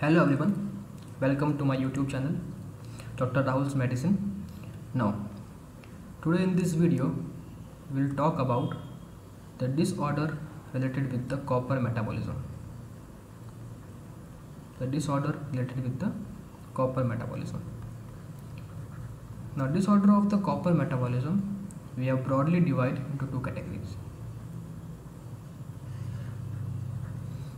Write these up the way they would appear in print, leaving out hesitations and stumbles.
Hello everyone, welcome to my YouTube channel Dr. Rahul's Medicine. Now, today in this video, we'll talk about the disorder related with the copper metabolism. The disorder related with the copper metabolism. Now, disorder of the copper metabolism, we have broadly divided into two categories.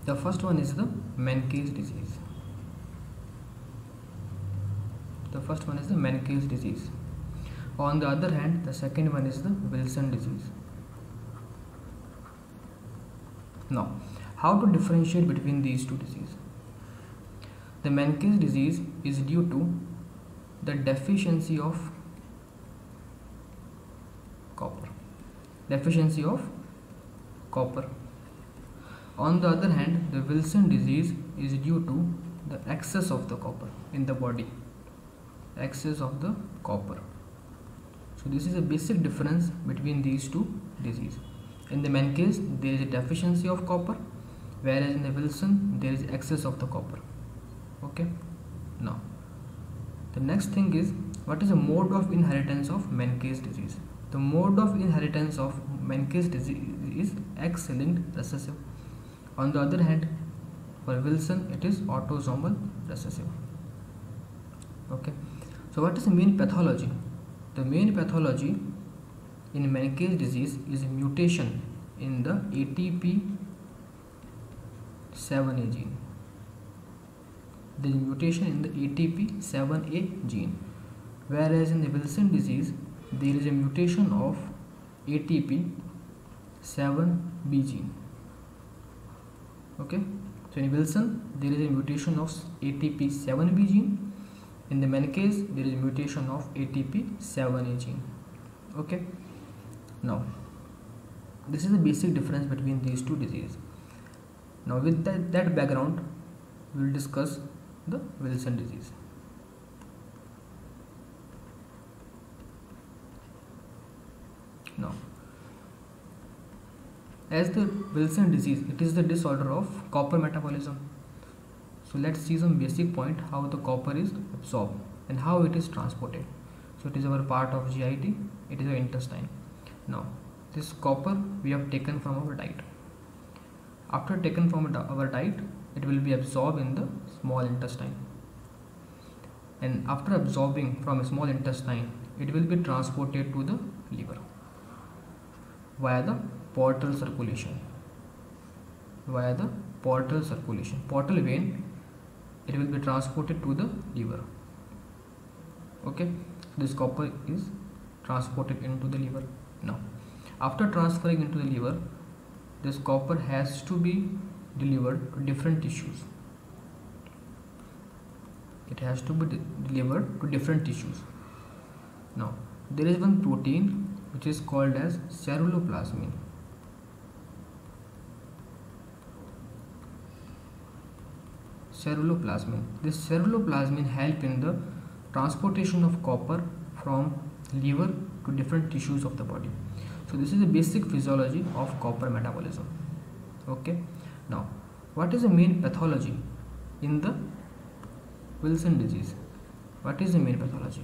The first one is the Menkes disease. On the other hand, the second one is the Wilson disease. Now, how to differentiate between these two diseases? The Menkes disease is due to the deficiency of copper. On the other hand, the Wilson disease is due to the excess of the copper in the body. So this is a basic difference between these two diseases. In the Menkes, there is a deficiency of copper, whereas in the Wilson, there is excess of the copper. Okay. Now, the next thing is, what is the mode of inheritance of Menkes disease? The mode of inheritance of Menkes disease is X-linked recessive. On the other hand, for Wilson, it is autosomal recessive. Okay. So what is the main pathology? The main pathology in Menkes disease is a mutation in the ATP7A gene. There is a mutation in the ATP7A gene, whereas in the Wilson disease there is a mutation of ATP7B gene. Okay, so in Wilson there is a mutation of ATP7B gene. In the Menkes, there is a mutation of ATP7A gene. Okay. Now, this is the basic difference between these two diseases. Now, with that background, we will discuss the Wilson disease. Now, as the Wilson disease, it is the disorder of copper metabolism. So let's see some basic point how the copper is absorbed and how it is transported. So it is our part of GIT, it is our intestine. Now this copper we have taken from our diet. After taken from our diet, it will be absorbed in the small intestine. And after absorbing from a small intestine, it will be transported to the liver via the portal circulation. Portal vein, it will be transported to the liver. Okay, this copper is transported into the liver. Now, after transferring into the liver, this copper has to be delivered to different tissues. Now, there is one protein which is called as ceruloplasmin. This ceruloplasmin help in the transportation of copper from liver to different tissues of the body. So this is the basic physiology of copper metabolism. Okay. Now, what is the main pathology in the Wilson disease? What is the main pathology?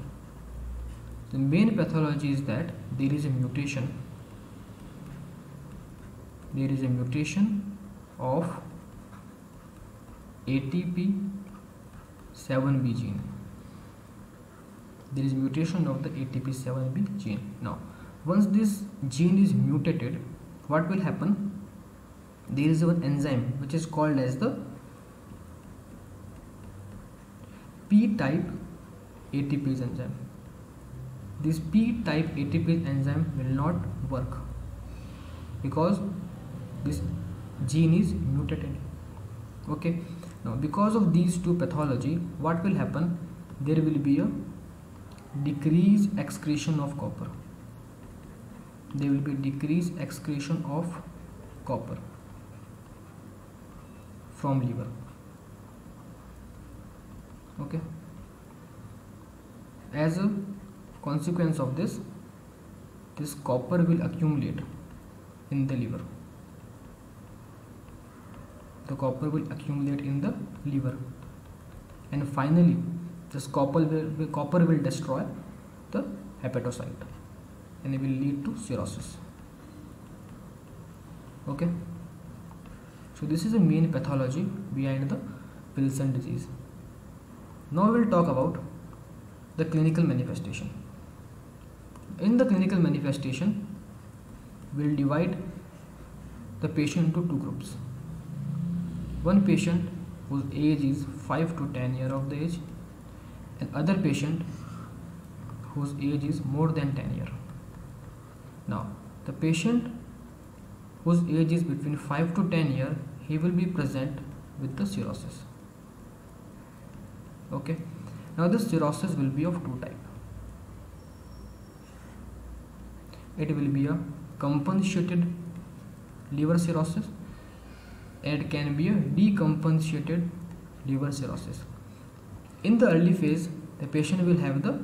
The main pathology is that there is a mutation of ATP7B gene. There is mutation of the ATP7B gene. Now, once this gene is mutated, what will happen? There is an enzyme which is called as the P-type ATPase enzyme. This P-type ATPase enzyme will not work because this gene is mutated. Okay. Now, because of these two pathology, what will happen? There will be a decreased excretion of copper. From liver. Okay. As a consequence of this copper will accumulate in the liver. the copper will accumulate in the liver. and finally this copper will destroy the hepatocyte and it will lead to cirrhosis. Okay, so this is the main pathology behind the Wilson disease. Now we will talk about the clinical manifestation. In the clinical manifestation, we will divide the patient into two groups. One patient whose age is 5 to 10 years of the age, and other patient whose age is more than 10 years. Now, the patient whose age is between 5 to 10 years, he will be present with the cirrhosis. Okay, now this cirrhosis will be of two types. It will be a compensated liver cirrhosis and it can be a decompensated liver cirrhosis. In the early phase, the patient will have the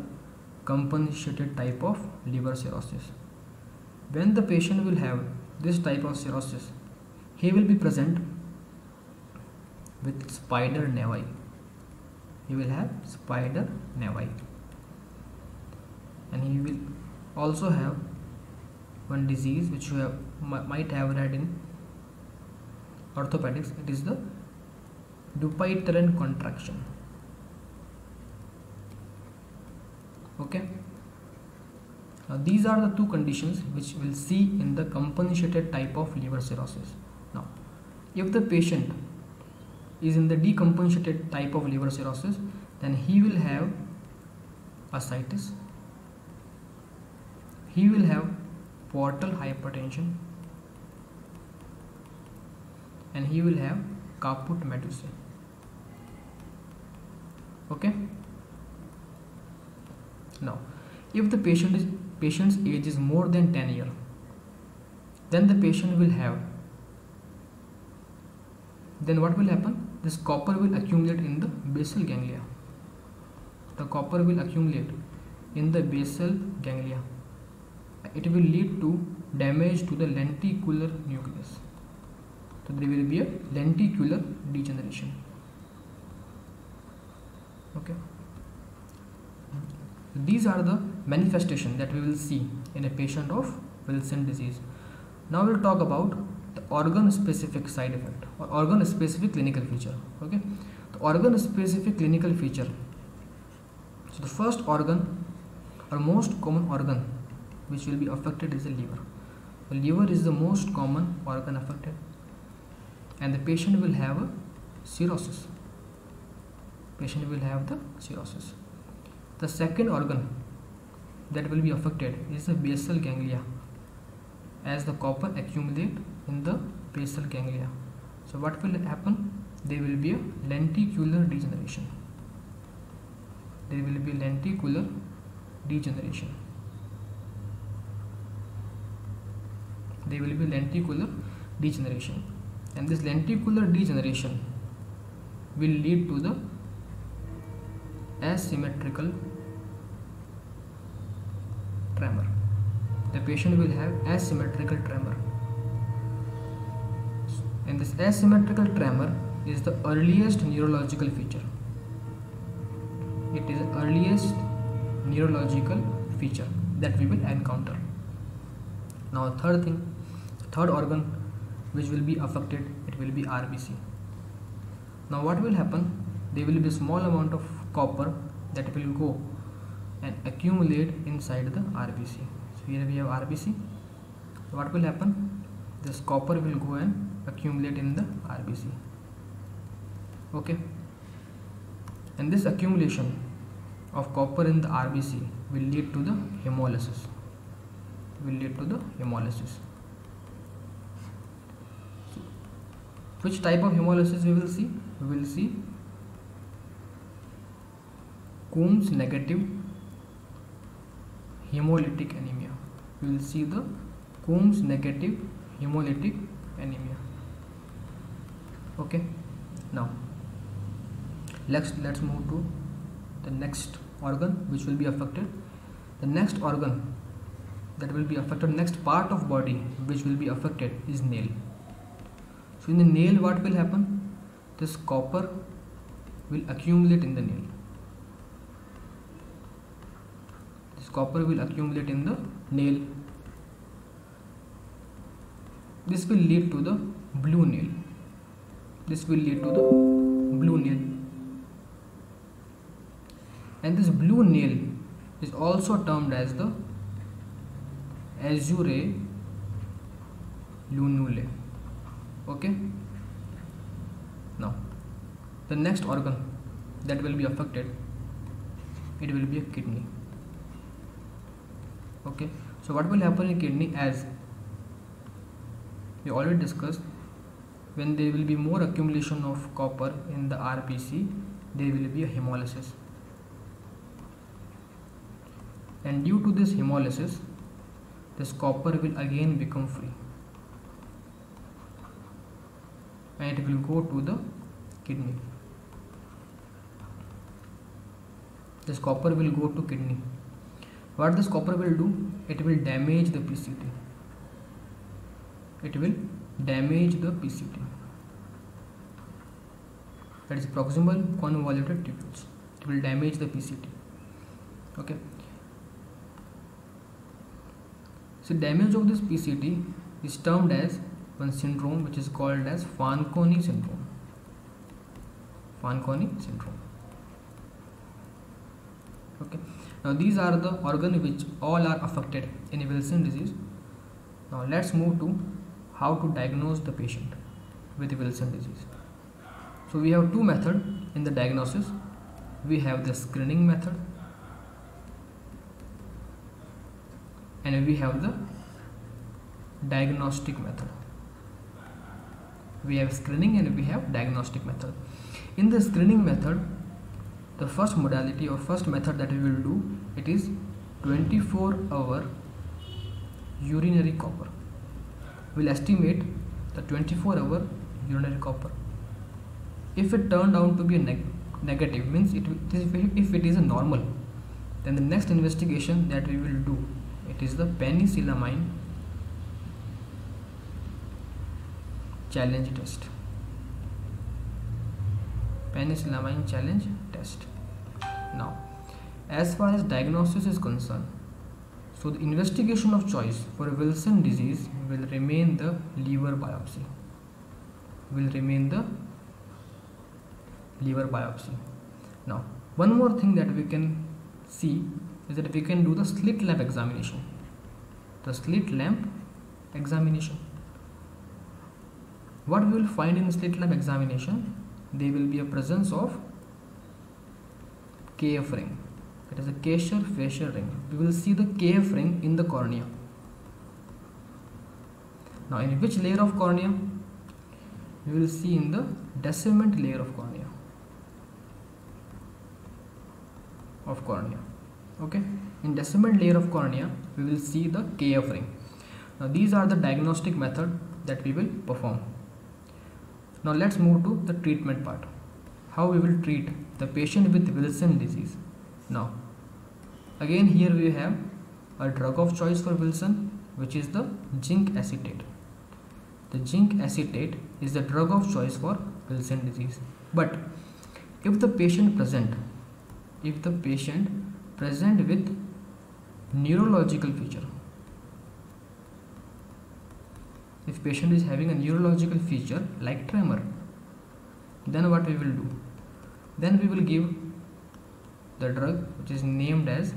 compensated type of liver cirrhosis. When the patient will have this type of cirrhosis, he will be present with spider nevi. He will have spider nevi, and he will also have one disease which you might have read in orthopedics. It is the Dupuytren contraction. Okay, now these are the two conditions which we'll see in the compensated type of liver cirrhosis. Now, if the patient is in the decompensated type of liver cirrhosis, then he will have ascites, he will have portal hypertension, and he will have caput medusae. Okay, now if the patient's age is more than 10 years, then the patient will have, then what will happen? This copper will accumulate in the basal ganglia. The copper will accumulate in the basal ganglia. It will lead to damage to the lenticular nucleus. So there will be a lenticular degeneration. Okay. These are the manifestations that we will see in a patient of Wilson disease. Now we will talk about the organ specific side effect or organ specific clinical feature. Okay, the organ specific clinical feature. So the first organ or most common organ which will be affected is the liver. The liver is the most common organ affected, and the patient will have a cirrhosis. Patient will have the cirrhosis. The second organ that will be affected is the basal ganglia, as the copper accumulate in the basal ganglia. So what will happen? There will be a lenticular degeneration. There will be lenticular degeneration. There will be lenticular degeneration, and this lenticular degeneration will lead to the asymmetrical tremor. The patient will have asymmetrical tremor, and this asymmetrical tremor is the earliest neurological feature. It is the earliest neurological feature that we will encounter. Now third organ which will be affected, it will be RBC. Now what will happen? There will be a small amount of copper that will go and accumulate inside the RBC. So here we have RBC. What will happen? This copper will go and accumulate in the RBC. Okay, and this accumulation of copper in the RBC will lead to the hemolysis. So, which type of hemolysis we will see? We will see Coombs negative hemolytic anemia. We will see the Coombs negative hemolytic anemia. Okay, now let's move to the next organ which will be affected. The next organ that will be affected, next part of body which will be affected is nail. So in the nail what will happen? This copper will accumulate in the nail. This copper will accumulate in the nail. This will lead to the blue nail. This will lead to the blue nail. And this blue nail is also termed as the azure lunule. Okay. Now, the next organ that will be affected, it will be a kidney. Okay. So what will happen in kidney, as we already discussed, when there will be more accumulation of copper in the RBC, there will be a hemolysis. And due to this hemolysis, this copper will again become free. And it will go to the kidney. This copper will go to kidney. What this copper will do? It will damage the PCT. It will damage the PCT. That is proximal convoluted tubules. It will damage the PCT. Okay. So damage of this PCT is termed as one syndrome which is called as Fanconi syndrome. Fanconi syndrome. Okay. Now these are the organs which all are affected in Wilson disease. Now let's move to how to diagnose the patient with Wilson disease. So we have two methods in the diagnosis. We have the screening method and we have the diagnostic method. We have screening and we have diagnostic method. In the screening method, the first modality or first method that we will do, it is 24-hour urinary copper. We will estimate the 24-hour urinary copper. If it turned out to be a negative, means if it is a normal, then the next investigation that we will do, it is the penicillamine challenge test. Penicillamine challenge test. Now, as far as diagnosis is concerned, so the investigation of choice for Wilson disease will remain the liver biopsy. Now, one more thing that we can see is that we can do the slit lamp examination. What we will find in slit lamp examination, there will be a presence of KF ring. It is a Kesher-Fasher ring. We will see the KF ring in the cornea. Now, in which layer of cornea? We will see in the descendant layer of cornea. Okay. In descendant layer of cornea, we will see the KF ring. Now, these are the diagnostic method that we will perform. Now, let's move to the treatment part. How we will treat the patient with Wilson disease. Now, again here we have a drug of choice for Wilson, which is the zinc acetate. The zinc acetate is the drug of choice for Wilson disease. But if the patient present with neurological feature, if patient is having a neurological feature like tremor, then what we will do? Then we will give the drug which is named as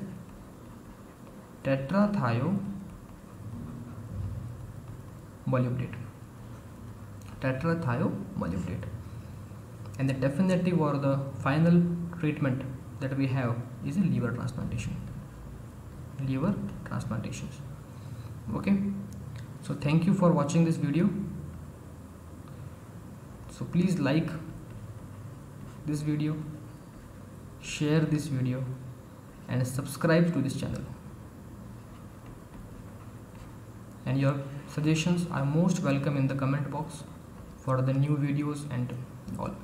tetrathiomolybdate. And the definitive or the final treatment that we have is a liver transplantation. Okay. So thank you for watching this video. So please like this video, share this video and subscribe to this channel. And your suggestions are most welcome in the comment box for the new videos and all.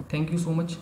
Thank you so much.